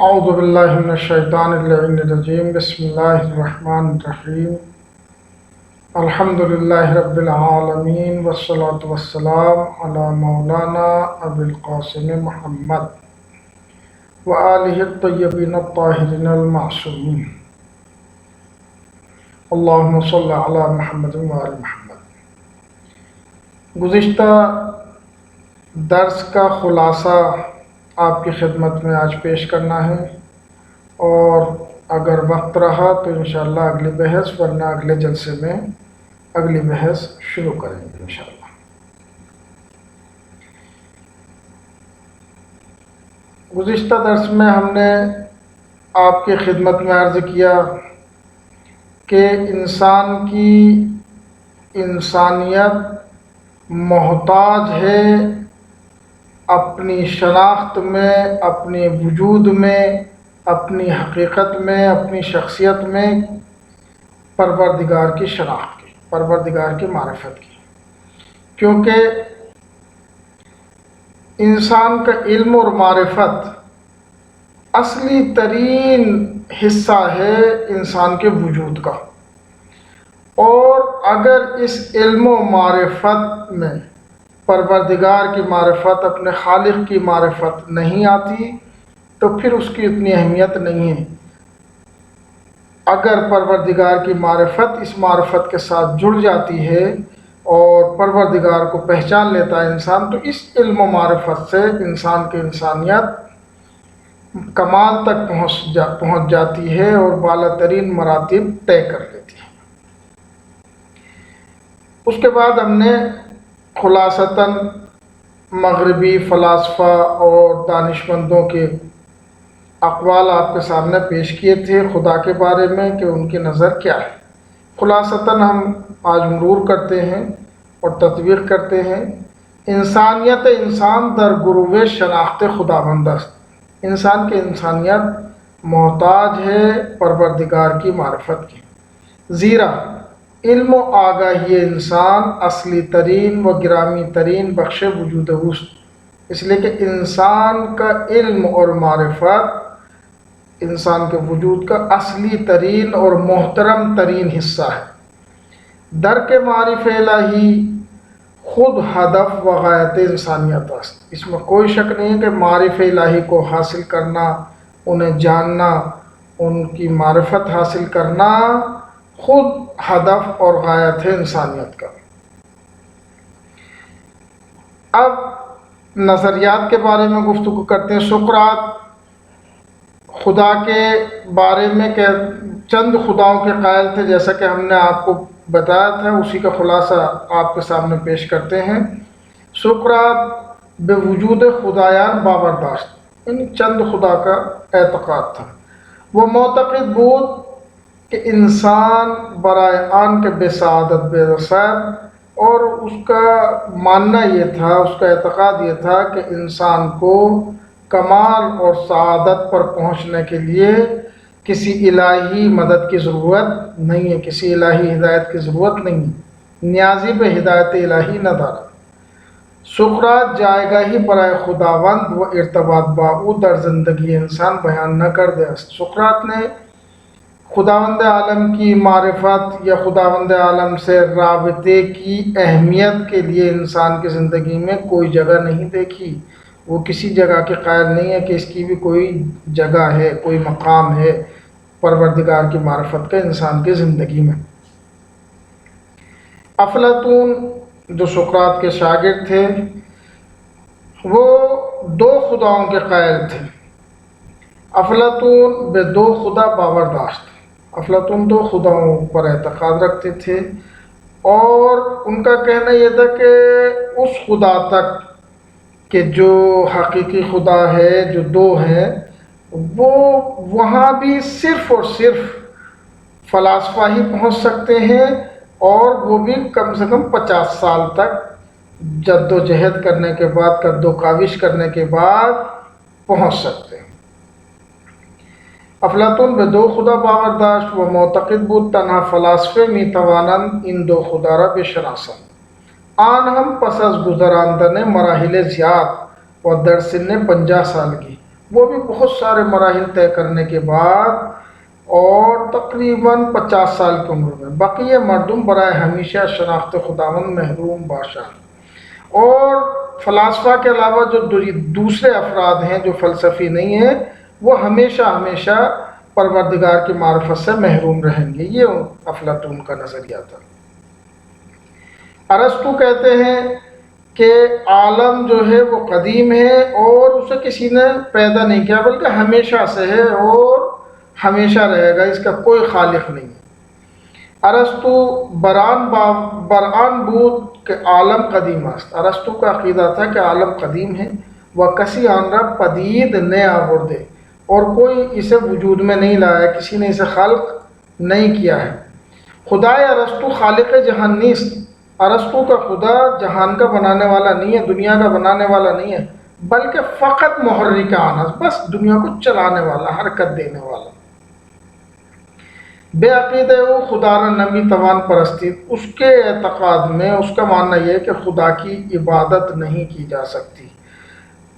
اعوذ باللہ من الشیطان اللعین الرجیم بسم اللہ الرحمن الرحیم الحمدللہ رب العالمین والصلاة والسلام علی مولانا ابی القاسم محمد وآلہ الطیبین الطاہرین المعصومین اللہم صلی علی محمد وآل محمد۔ گزشتہ درس کا خلاصہ آپ کی خدمت میں آج پیش کرنا ہے، اور اگر وقت رہا تو انشاءاللہ اگلی بحث، ورنہ اگلے جلسے میں اگلی بحث شروع کریں گے انشاءاللہ۔ گزشتہ درس میں ہم نے آپ کی خدمت میں عرض کیا کہ انسان کی انسانیت محتاج ہے اپنی شناخت میں، اپنے وجود میں، اپنی حقیقت میں، اپنی شخصیت میں پروردگار کی شناخت کی، پروردگار کی معرفت کی، کیونکہ انسان کا علم اور معرفت اصلی ترین حصہ ہے انسان کے وجود کا، اور اگر اس علم و معرفت میں پروردگار کی معرفت، اپنے خالق کی معرفت نہیں آتی تو پھر اس کی اتنی اہمیت نہیں ہے۔ اگر پروردگار کی معرفت اس معرفت کے ساتھ جڑ جاتی ہے اور پروردگار کو پہچان لیتا ہے انسان، تو اس علم و معرفت سے انسان کی انسانیت کمال تک پہنچ جاتی ہے اور بالا ترین مراتب طے کر لیتی ہے۔ اس کے بعد ہم نے خلاصتاً مغربی فلاسفہ اور دانشمندوں کے اقوال آپ کے سامنے پیش کیے تھے خدا کے بارے میں کہ ان کی نظر کیا ہے۔ خلاصتاً ہم آج مرور کرتے ہیں اور تطبیق کرتے ہیں۔ انسانیت انسان در گروہ شناخت خداوند است۔ انسان کی انسانیت محتاج ہے پروردگار کی معرفت کی، زیرا علم و آگاہی انسان اصلی ترین و گرامی ترین بخش وجود اوست، اس لیے کہ انسان کا علم اور معرفت انسان کے وجود کا اصلی ترین اور محترم ترین حصہ ہے۔ درک معرف الہی خود ہدف و غایت انسانیت است۔ اس میں کوئی شک نہیں کہ معرف الہی کو حاصل کرنا، انہیں جاننا، ان کی معرفت حاصل کرنا خود ہدف اور غایت ہے انسانیت کا۔ اب نظریات کے بارے میں گفتگو کرتے ہیں۔ سقراط خدا کے بارے میں کہ چند خداؤں کے قائل تھے، جیسا کہ ہم نے آپ کو بتایا تھا، اسی کا خلاصہ آپ کے سامنے پیش کرتے ہیں۔ سقراط بے وجود خدایان باور داشت، یعنی چند خدا کا اعتقاد تھا۔ وہ معتقد بود کہ انسان برائے آن کے بے سعادت بے رسد، اور اس کا ماننا یہ تھا، اس کا اعتقاد یہ تھا کہ انسان کو کمال اور سعادت پر پہنچنے کے لیے کسی الہی مدد کی ضرورت نہیں ہے، کسی الہی ہدایت کی ضرورت نہیں ہے، نیازی پہ ہدایت الہی نہ دارد۔ سقراط جایگاہی برائے خداوند و ارتباط با او در زندگی انسان بیان نہ کر دے است۔ سقراط نے خداوند عالم کی معرفت یا خداوند عالم سے رابطے کی اہمیت کے لیے انسان کی زندگی میں کوئی جگہ نہیں دیکھی۔ وہ کسی جگہ کے قائل نہیں ہے کہ اس کی بھی کوئی جگہ ہے، کوئی مقام ہے پروردگار کی معرفت کا انسان کی زندگی میں۔ افلاطون جو سقراط کے شاگرد تھے، وہ دو خداؤں کے قائل تھے۔ افلاطون بے دو خدا باور داشت۔ افلاطون دو خداؤں پر اعتقاد رکھتے تھے، اور ان کا کہنا یہ تھا کہ اس خدا تک کہ جو حقیقی خدا ہے، جو دو ہیں، وہ وہاں بھی صرف اور صرف فلاسفہ ہی پہنچ سکتے ہیں، اور وہ بھی کم سے کم 50 سال تک جد و جہد کرنے کے بعد، کد و کاوش کرنے کے بعد پہنچ سکتے ہیں۔ افلاطون بے دو خدا باور داشت و معتقد بود تنها فلاسفه می توانند این دو خدا را بشناسند، آن هم پس از گذراندن مراحل زیاد و در سن 50 سالگی وہ بھی بہت سارے مراحل طے کرنے کے بعد اور تقریباً 50 سال کی عمر میں بقیہ مردم برائے ہمیشہ شناخت خداوند محروم باشند۔ اور فلاسفہ کے علاوہ جو دوسرے افراد ہیں جو فلسفی نہیں ہیں، وہ ہمیشہ ہمیشہ پروردگار کی معرفت سے محروم رہیں گے۔ یہ افلاطون کا نظریہ تھا۔ ارسطو کہتے ہیں کہ عالم جو ہے وہ قدیم ہے اور اسے کسی نے پیدا نہیں کیا بلکہ ہمیشہ سے ہے اور ہمیشہ رہے گا، اس کا کوئی خالق نہیں ہے۔ ارسطو برآن بود کہ عالم قدیم است۔ ارسطو کا عقیدہ تھا کہ عالم قدیم ہے، وہ کسی آن را پدید نے آوردے، اور کوئی اسے وجود میں نہیں لایا، کسی نے اسے خلق نہیں کیا ہے۔ خدائے ارسطو خالق جہان نیست۔ ارسطو کا خدا جہان کا بنانے والا نہیں ہے، دنیا کا بنانے والا نہیں ہے، بلکہ فقط محرک آن است، بس دنیا کو چلانے والا، حرکت دینے والا۔ بے عقیدہ او خدا را نمی توان پرستید۔ اس کے اعتقاد میں اس کا ماننا یہ ہے کہ خدا کی عبادت نہیں کی جا سکتی۔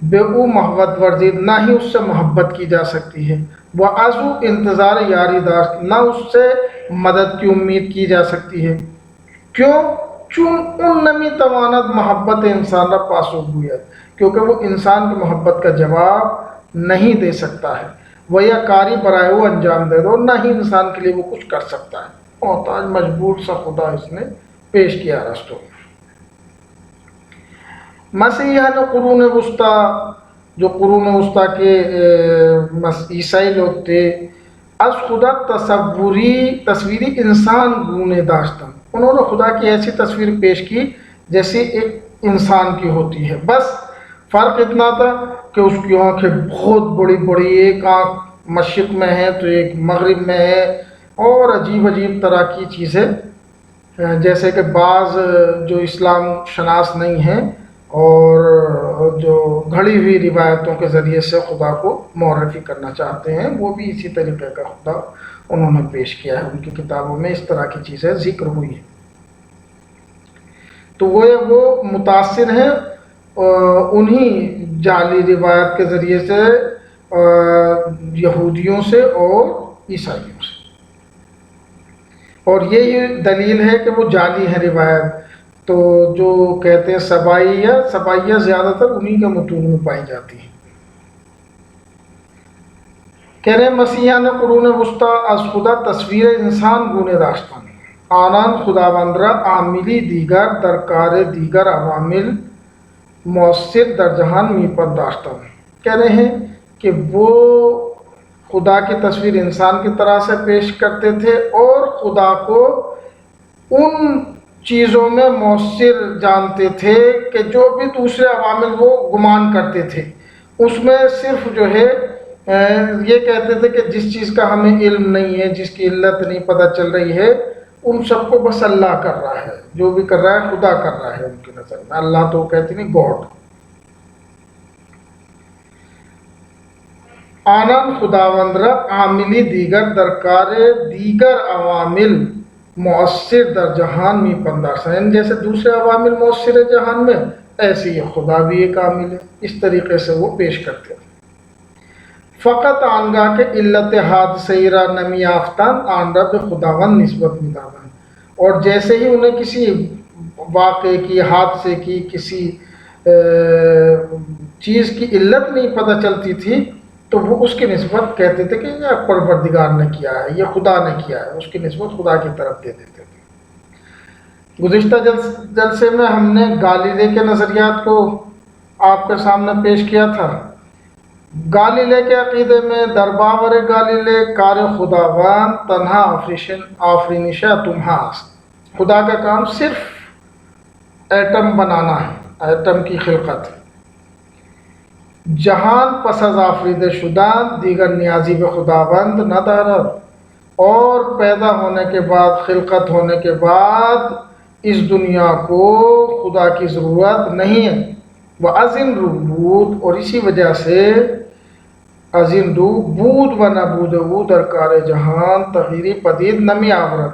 بے او محبت ورزید، نہ ہی اس سے محبت کی جا سکتی ہے۔ وہ ازو انتظار یاری داشت، نہ اس سے مدد کی امید کی جا سکتی ہے۔ کیوں؟ چون ان نمی تواند محبت انسان را پاسخ گوید، کیونکہ وہ انسان کی محبت کا جواب نہیں دے سکتا ہے۔ وہ یا کاری برائے وہ انجام دے دو، نہ ہی انسان کے لیے وہ کچھ کر سکتا ہے۔ محتاج مجبور سا خدا اس نے پیش کیا ارسطو۔ مسیحیان قرون وسطیٰ، جو قرون وسطیٰ کے عیسائی لوگ تھے، از خدا تصویری انسان گونے داشتن، انہوں نے خدا کی ایسی تصویر پیش کی جیسی ایک انسان کی ہوتی ہے، بس فرق اتنا تھا کہ اس کی آنکھیں بہت بڑی بڑی، ایک آنکھ مشرق میں ہے تو ایک مغرب میں ہے، اور عجیب عجیب طرح کی چیزیں، جیسے کہ بعض جو اسلام شناس نہیں ہیں اور جو گھڑی ہوئی روایتوں کے ذریعے سے خدا کو معرفی کرنا چاہتے ہیں، وہ بھی اسی طریقے کا خدا انہوں نے پیش کیا ہے۔ ان کی کتابوں میں اس طرح کی چیزیں ذکر ہوئی ہیں، تو وہ متاثر ہیں انہی جعلی روایت کے ذریعے سے یہودیوں سے اور عیسائیوں سے، اور یہی دلیل ہے کہ وہ جعلی ہے روایت۔ تو جو کہتے ہیں سبائیہ زیادہ تر انہی کے متون میں پائی جاتی ہیں۔ کہہ رہے مسیحیان قرون وسطیٰ از خدا تصویر انسان گونے داشتن، آنان خداوند را عاملی دیگر در کار دیگر عوامل مؤثر در جہان می پنداشتن۔ کہہ رہے ہیں کہ وہ خدا کی تصویر انسان کی طرح سے پیش کرتے تھے اور خدا کو ان چیزوں میں مؤثر جانتے تھے کہ جو بھی دوسرے عوامل وہ گمان کرتے تھے، اس میں صرف جو ہے یہ کہتے تھے کہ جس چیز کا ہمیں علم نہیں ہے، جس کی علت نہیں پتہ چل رہی ہے، ان سب کو بس اللہ کر رہا ہے، جو بھی کر رہا ہے خدا کر رہا ہے ان کی نظر میں۔ اللہ تو کہتے نہیں، گاڈ۔ آنان خداوند را عاملی دیگر درکار دیگر عوامل مؤثر در جہان می پنداشتن، جیسے دوسرے عوامل مؤثر جہان میں، ایسے ہی خدا بھی ایک عامل ہے، اس طریقے سے وہ پیش کرتے ہیں۔ فقط آنگاہ کے علت حادثہ را نمی یافتند، آن را به خداوند نسبت می‌دادند، اور جیسے ہی انہیں کسی واقعے کی، حادثے کی، کسی چیز کی علت نہیں پتہ چلتی تھی تو وہ اس کی نسبت کہتے تھے کہ یہ پروردگار نے کیا ہے، یہ خدا نے کیا ہے، اس کی نسبت خدا کی طرف دے دیتے تھے۔ گزشتہ جلسے میں ہم نے گالیلے کے نظریات کو آپ کے سامنے پیش کیا تھا۔ گالیلے کے عقیدے میں درباور گالیلے کار خداوند تنہا آفرینشہ تمہا است، خدا کا کام صرف ایٹم بنانا ہے، ایٹم کی خلقت ہے۔ جہان پس از آفریده شدن دیگر نیازی به خداوند ندارد، اور پیدا ہونے کے بعد، خلقت ہونے کے بعد اس دنیا کو خدا کی ضرورت نہیں ہے۔ وہ ازن رو بود، اور اسی وجہ سے ازن رو بود و نبود او در کار جہان تغییری پدید نمی آورد،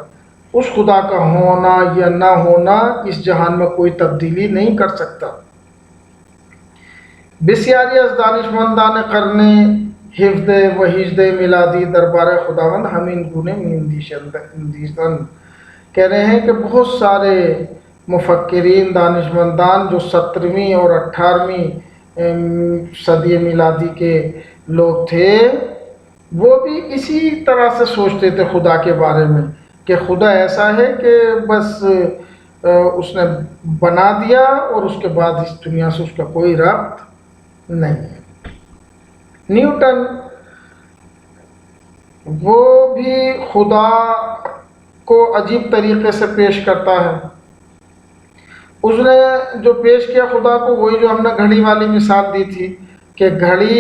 اس خدا کا ہونا یا نہ ہونا اس جہان میں کوئی تبدیلی نہیں کر سکتا۔ بسیاری از دانشمندان قرن حفظ و ہجد میلادی دربار خداوند ہمین گونے اندیشن کہہ رہے ہیں کہ بہت سارے مفکرین دانشمندان جو 17ویں اور 18ویں صدی میلادی کے لوگ تھے، وہ بھی اسی طرح سے سوچتے تھے خدا کے بارے میں کہ خدا ایسا ہے کہ بس اس نے بنا دیا اور اس کے بعد اس دنیا سے اس کا کوئی ربط نہیں ہے۔ نیوٹن وہ بھی خدا کو عجیب طریقے سے پیش کرتا ہے۔ اس نے جو پیش کیا خدا کو، وہی جو ہم نے گھڑی والی مثال دی تھی کہ گھڑی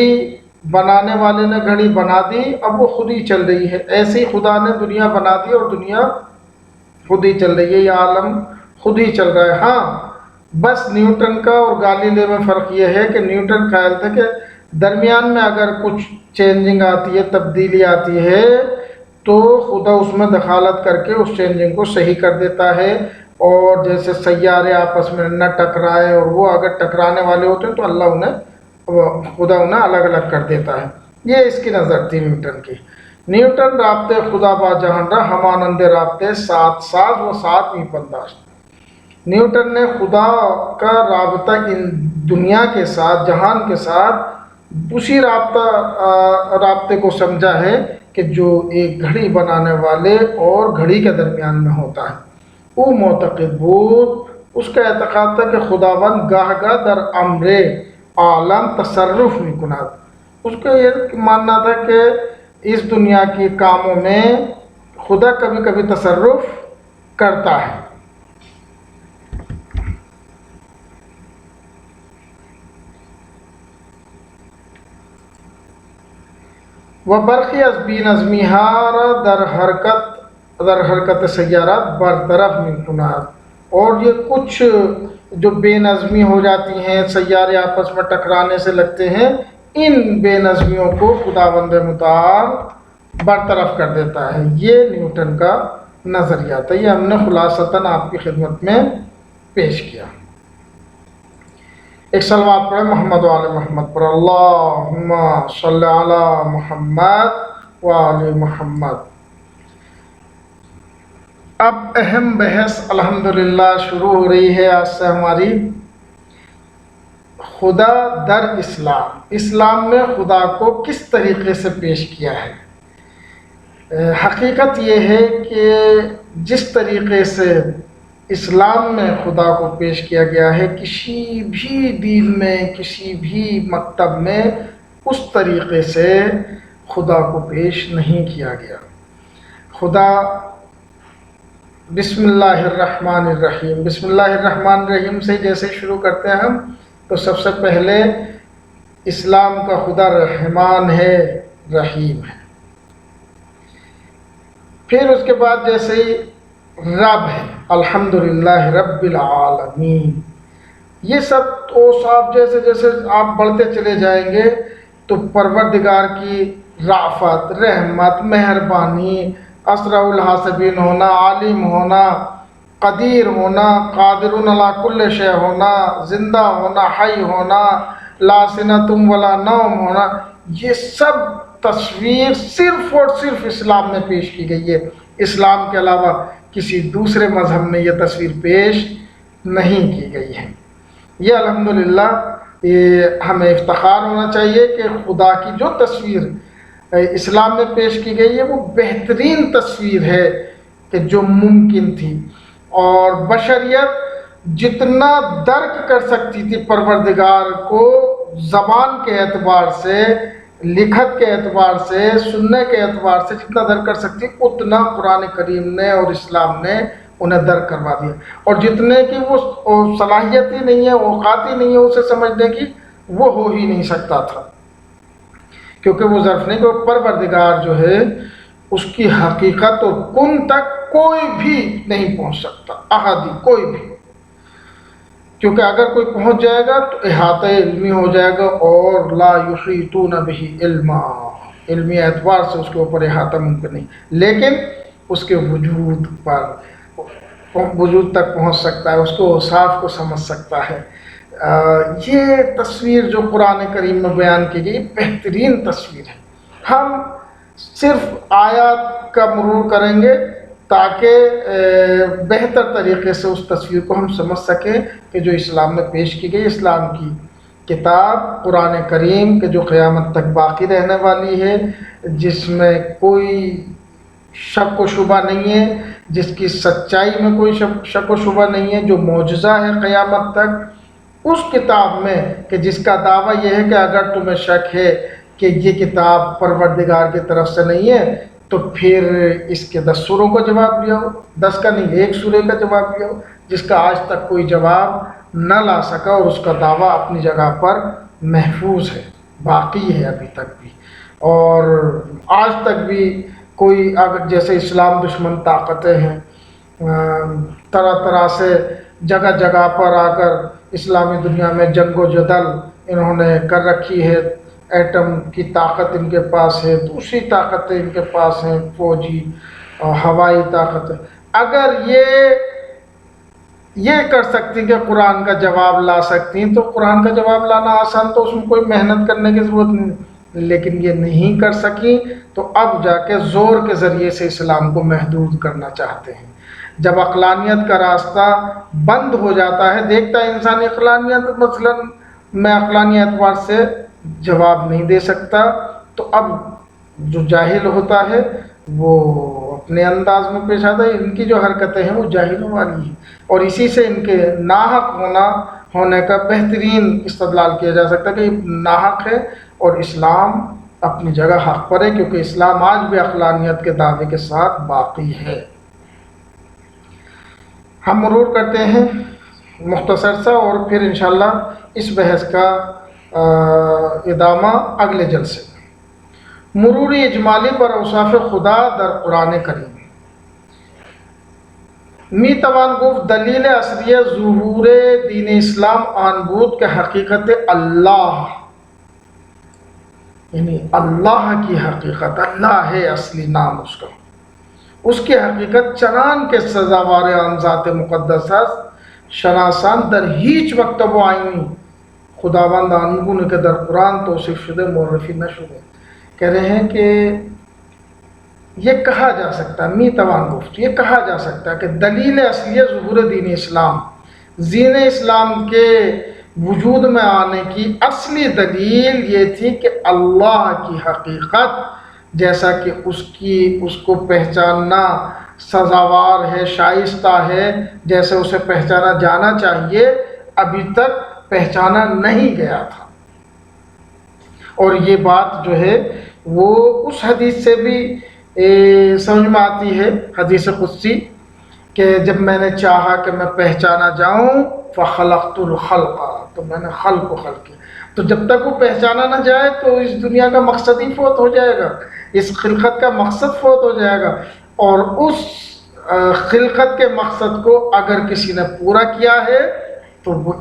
بنانے والے نے گھڑی بنا دی، اب وہ خود ہی چل رہی ہے، ایسے ہی خدا نے دنیا بنا دی اور دنیا خود ہی چل رہی ہے، یہ عالم خود ہی چل رہا ہے۔ ہاں بس نیوٹن کا اور گالیلے میں فرق یہ ہے کہ نیوٹن قائل تھے کہ درمیان میں اگر کچھ چینجنگ آتی ہے، تبدیلی آتی ہے، تو خدا اس میں دخالت کر کے اس چینجنگ کو صحیح کر دیتا ہے، اور جیسے سیارے آپس میں نہ ٹکرائے، اور وہ اگر ٹکرانے والے ہوتے ہیں تو خدا انہیں الگ الگ کر دیتا ہے۔ یہ اس کی نظر تھی نیوٹن کی۔ نیوٹن رابطے خدا با جہان را ہمانند رابطے سات ساز و سات می پنداشت۔ نیوٹن نے خدا کا رابطہ ان دنیا کے ساتھ، جہان کے ساتھ اسی رابطے کو سمجھا ہے کہ جو ایک گھڑی بنانے والے اور گھڑی کے درمیان میں ہوتا ہے۔ او معتقد بود، اس کا اعتقاد تھا کہ خداوند گاہ گاہ در امر عالم تصرف می کند۔ اس کا یہ ماننا تھا کہ اس دنیا کی کاموں میں خدا کبھی کبھی تصرف کرتا ہے۔ و برخی از بی نظمی ها را در حرکت سیارات برطرف می کند، اور یہ کچھ جو بے نظمی ہو جاتی ہیں، سیارے آپس میں ٹکرانے سے لگتے ہیں، ان بے نظمیوں کو خداوند متعال برطرف کر دیتا ہے۔ یہ نیوٹن کا نظریہ تھا، یہ ہم نے خلاصتاً آپ کی خدمت میں پیش کیا۔ ایک صلوات پڑھیں محمد و آل محمد پر، اللہم صلی علی محمد و آل محمد۔ اب اہم بحث الحمدللہ شروع ہو رہی ہے آج سے ہماری، خدا در اسلام۔ اسلام میں خدا کو کس طریقے سے پیش کیا ہے؟ حقیقت یہ ہے کہ جس طریقے سے اسلام میں خدا کو پیش کیا گیا ہے، کسی بھی دین میں، کسی بھی مکتب میں اس طریقے سے خدا کو پیش نہیں کیا گیا۔ خدا بسم اللہ الرحمن الرحیم، بسم اللہ الرحمن الرحیم سے جیسے شروع کرتے ہیں ہم، تو سب سے پہلے اسلام کا خدا رحمان ہے، رحیم ہے۔ پھر اس کے بعد جیسے ہی رب ہے، الحمدللہ رب العالمین۔ یہ سب اوصاف جیسے جیسے آپ بڑھتے چلے جائیں گے تو پروردگار کی رافت، رحمت، مہربانی، اسرع الحاسبین ہونا، عالم ہونا، قدیر ہونا، قادر علی کل شیء ہونا، زندہ ہونا، حی ہونا، لا سنۃ ولا نوم ہونا، یہ سب تصویر صرف اور صرف اسلام میں پیش کی گئی ہے۔ اسلام کے علاوہ کسی دوسرے مذہب میں یہ تصویر پیش نہیں کی گئی ہے۔ یہ الحمدللہ یہ ہمیں افتخار ہونا چاہیے کہ خدا کی جو تصویر اسلام میں پیش کی گئی ہے وہ بہترین تصویر ہے کہ جو ممکن تھی، اور بشریت جتنا درک کر سکتی تھی پروردگار کو زبان کے اعتبار سے، لکھت کے اعتبار سے، سننے کے اعتبار سے جتنا درک کر سکتی، اتنا قرآن کریم نے اور اسلام نے انہیں درک کروا دیا، اور جتنے کی وہ صلاحیت ہی نہیں ہے، اوقات ہی نہیں ہے اسے سمجھنے کی، وہ ہو ہی نہیں سکتا تھا، کیونکہ وہ ظرف نہیں کہ پروردگار جو ہے اس کی حقیقت اور کن تک کوئی بھی نہیں پہنچ سکتا، احادی کوئی بھی، کیونکہ اگر کوئی پہنچ جائے گا تو احاطہ علمی ہو جائے گا، اور لا یحیطون بہ علما، علمی اعتبار سے اس کے اوپر احاطہ ممکن نہیں، لیکن اس کے وجود تک پہنچ سکتا ہے، اس کو اوصاف کو سمجھ سکتا ہے، یہ تصویر جو قرآن کریم میں بیان کی گئی بہترین تصویر ہے. ہم صرف آیات کا مرور کریں گے تاکہ بہتر طریقے سے اس تصویر کو ہم سمجھ سکیں کہ جو اسلام میں پیش کی گئی. اسلام کی کتاب قرآن کریم کہ جو قیامت تک باقی رہنے والی ہے، جس میں کوئی شک و شبہ نہیں ہے، جس کی سچائی میں کوئی شک و شبہ نہیں ہے، جو معجزہ ہے قیامت تک، اس کتاب میں کہ جس کا دعویٰ یہ ہے کہ اگر تمہیں شک ہے کہ یہ کتاب پروردگار کی طرف سے نہیں ہے تو پھر اس کے 10 سوروں کا جواب لے آؤ، 10 کا نہیں 1 سورے کا جواب لے آؤ، جس کا آج تک کوئی جواب نہ لا سکا، اور اس کا دعویٰ اپنی جگہ پر محفوظ ہے، باقی ہے ابھی تک بھی. اور آج تک بھی کوئی اگر جیسے اسلام دشمن طاقتیں ہیں طرح طرح سے جگہ جگہ پر آ کر اسلامی دنیا میں جنگ و جدل انہوں نے کر رکھی ہے، ایٹم کی طاقت ان کے پاس ہے، دوسری طاقتیں ان کے پاس ہیں، فوجی اور ہوائی طاقتیں. اگر یہ کر سکتی کہ قرآن کا جواب لا سکتی تو قرآن کا جواب لانا آسان، تو اس میں کوئی محنت کرنے کی ضرورت نہیں، لیکن یہ نہیں کر سکی تو اب جا کے زور کے ذریعے سے اسلام کو محدود کرنا چاہتے ہیں. جب عقلانیت کا راستہ بند ہو جاتا ہے، دیکھتا ہے انسانی عقلانیت، مثلا میں عقلانی اعتبار سے جواب نہیں دے سکتا، تو اب جو جاہل ہوتا ہے وہ اپنے انداز میں پیش آتا ہے. ان کی جو حرکتیں ہیں وہ جاہلوں والی ہیں، اور اسی سے ان کے ناحق ہونے کا بہترین استدلال کیا جا سکتا ہے کہ یہ ناحق ہے اور اسلام اپنی جگہ حق پر ہے، کیونکہ اسلام آج بھی عقلانیت کے دعوے کے ساتھ باقی ہے. ہم مرور کرتے ہیں مختصر سا، اور پھر انشاءاللہ اس بحث کا ادامہ اگلے جلسے میں. مرور اجمالی پر اوصاف خدا در قرآن کریم. می توان گفت دلیل اصلی ظہور دین اسلام آن بود کہ حقیقت اللہ، یعنی اللہ کی حقیقت، اللہ ہے اصلی نام اس کا، اس کی حقیقت چنان کے سزاوار آن ذات مقدس است شناسان در هیچ مکتب و آئینی خداوند آنگونه که در قرآن توصیف شده معرفی نشده. کہہ رہے ہیں کہ یہ کہا جا سکتا ہے، می توان گفت، یہ کہا جا سکتا ہے کہ دلیل اصلی ظہور دین اسلام، دین اسلام کے وجود میں آنے کی اصلی دلیل یہ تھی کہ اللہ کی حقیقت جیسا کہ اس کو پہچاننا سزاوار ہے، شائستہ ہے، جیسے اسے پہچانا جانا چاہیے، ابھی تک پہچانا نہیں گیا تھا. اور یہ بات جو ہے وہ اس حدیث سے بھی سمجھ میں آتی ہے، حدیث قدسی، کہ جب میں نے چاہا کہ میں پہچانا جاؤں فخلقت الخلق، تو میں نے خلق کو خلق کیا. تو جب تک وہ پہچانا نہ جائے تو اس دنیا کا مقصد ہی فوت ہو جائے گا، اس خلقت کا مقصد فوت ہو جائے گا. اور اس خلقت کے مقصد کو اگر کسی نے پورا کیا ہے تو وہ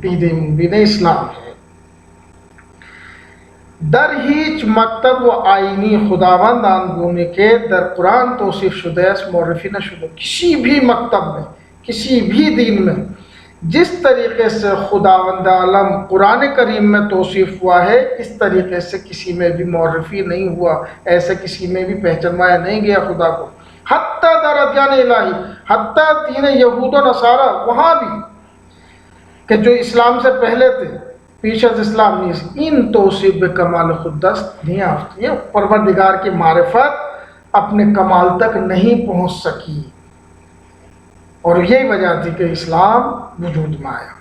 دین اسلام ہے. در هیچ مکتب و آئینی خداوند آنگونه که در قرآن توصیف شده است معرفی نشده. کسی بھی مکتب میں، کسی بھی دین میں جس طریقے سے خداوند عالم قرآن کریم میں توصیف ہوا ہے اس طریقے سے کسی میں بھی معرفی نہیں ہوا، ایسے کسی میں بھی پہچانوایا نہیں گیا خدا کو. حتیٰ در ادیان الہی، حتیٰ دین یہود و نصارہ، وہاں بھی کہ جو اسلام سے پہلے تھے، پیش از اسلام نیز این توصیف به کمال خود دست نہیں یافت، یہ پروردگار کی معرفت اپنے کمال تک نہیں پہنچ سکی، اور یہی وجہ تھی کہ اسلام وجود میں آیا.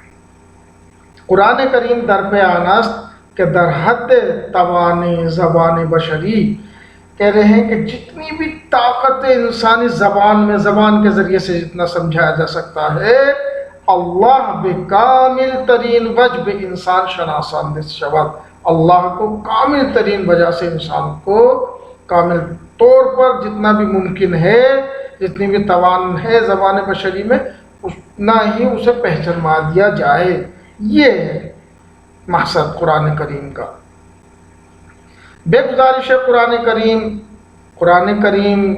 قرآن کریم در پہ آناست کہ در حد توان زبان بشری، کہہ رہے ہیں کہ جتنی بھی طاقت انسانی زبان میں، زبان کے ذریعے سے جتنا سمجھایا جا سکتا ہے، اللہ بکامل ترین وجہ انسان شناسان دست شود، اللہ کو کامل ترین وجہ سے انسان کو کامل طور پر جتنا بھی ممکن ہے، جتنی بھی توان ہے زبان بشری میں، اتنا ہی اسے پہچانوا دیا جائے. یہ ہے مقصد قرآن کریم کا. بے گزارش قرآن کریم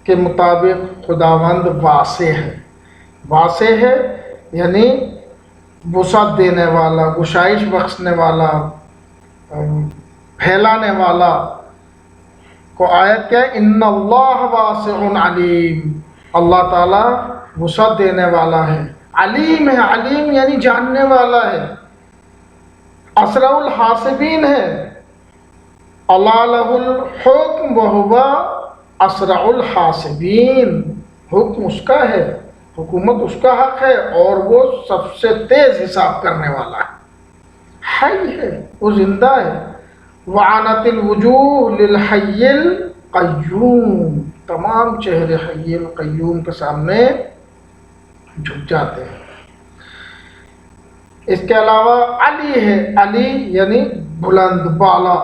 کے مطابق خداوند واضح ہے. واضح ہے یعنی وسعت دینے والا، گشائش بخشنے والا، پھیلانے والا کو آیت کیا ہے؟ ان اللہ واسع علیم، اللہ تعالیٰ وسعت دینے والا ہے، علیم ہے، علیم یعنی جاننے والا ہے، اسرع الحاسبین ہے، الا لہ الحکم وہو اسرع الحاسبین، حکم اس کا ہے، حکومت اس کا حق ہے، اور وہ سب سے تیز حساب کرنے والا ہے، حی ہے، وہ زندہ ہے، وعنت الوجوہ للحی القیوم، تمام چہرے حی القیوم کے سامنے جھک جاتے ہیں۔ اس کے علاوہ علی ہے، علی یعنی بلند بالا،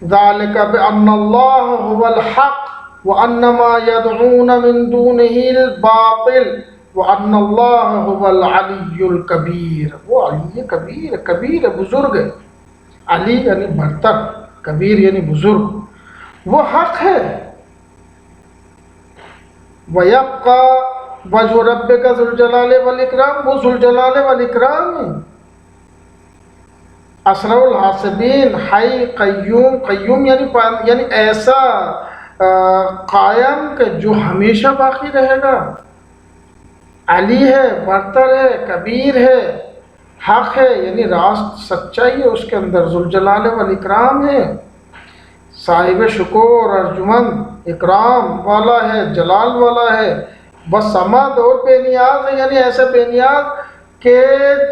ذالک بأن اللہ هو الحق وأن ما يدعون من دونه الباطل وأن اللہ هو العلی الکبیر، وہ علی کبیر، کبیر بزرگ ہے، علی یعنی برتر، کبیر یعنی بزرگ، وہ حق ہے۔ وَيَبْقَى وَجْهُ رَبِّكَ ذُو الْجَلَالِ وَالْإِكْرَامِ، وہ ذو الجلال والاکرام ہے، اسرع الحاسبین، حی قیوم، قیوم یعنی ایسا قائم کہ جو ہمیشہ باقی رہے گا، علی ہے، برتر ہے، کبیر ہے، حق ہے یعنی راست سچائی ہے اس کے اندر، ذوالجلال والاکرام ہے، صاحب شکر اور ارجمند، اکرام والا ہے، جلال والا ہے، بس صمد اور بے نیاز ہے، یعنی ایسا بے نیاز کہ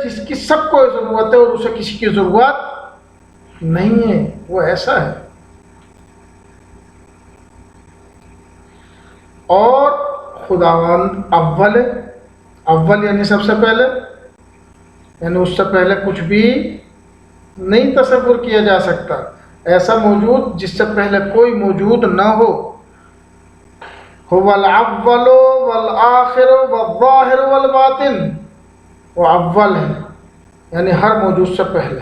جس کی سب کو ضرورت ہے اور اسے کسی کی ضرورت نہیں ہے، وہ ایسا ہے۔ اور خداوند اول ہے، اول یعنی سب سے پہلے، یعنی اس سے پہلے کچھ بھی نہیں تصور کیا جا سکتا، ایسا موجود جس سے پہلے کوئی موجود نہ ہو، هو الاول والآخر والظاہر والباطن، وہ اول ہے یعنی ہر موجود سے پہلے،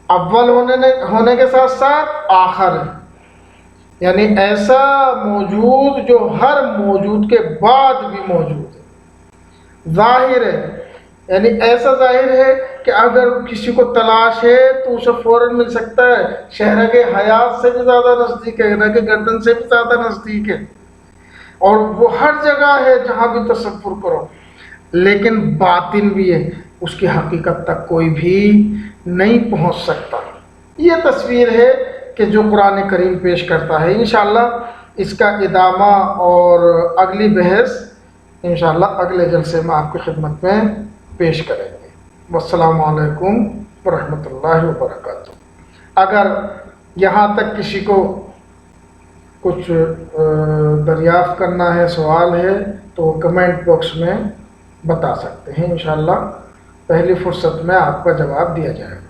اول ہونے کے ساتھ ساتھ آخر ہے، یعنی ایسا موجود جو ہر موجود کے بعد بھی موجود ہے، ظاہر ہے یعنی ایسا ظاہر ہے کہ اگر کسی کو تلاش ہے تو اسے فوراً مل سکتا ہے، شہر کے حیات سے بھی زیادہ نزدیک ہے، رگ گردن سے بھی زیادہ نزدیک ہے، اور وہ ہر جگہ ہے جہاں بھی تصور کرو، لیکن باطن بھی ہے، اس کی حقیقت تک کوئی بھی نہیں پہنچ سکتا۔ یہ تصویر ہے کہ جو قرآن کریم پیش کرتا ہے، انشاءاللہ اس کا ادامہ اور اگلی بحث انشاءاللہ اگلے جلسے میں آپ کی خدمت میں پیش کریں گے۔ والسلام علیکم ورحمۃ اللہ وبرکاتہ۔ اگر یہاں تک کسی کو کچھ دریافت کرنا ہے، سوال ہے، تو کمنٹ باکس میں بتا سکتے ہیں، انشاءاللہ پہلی فرصت میں آپ کا جواب دیا جائے گا۔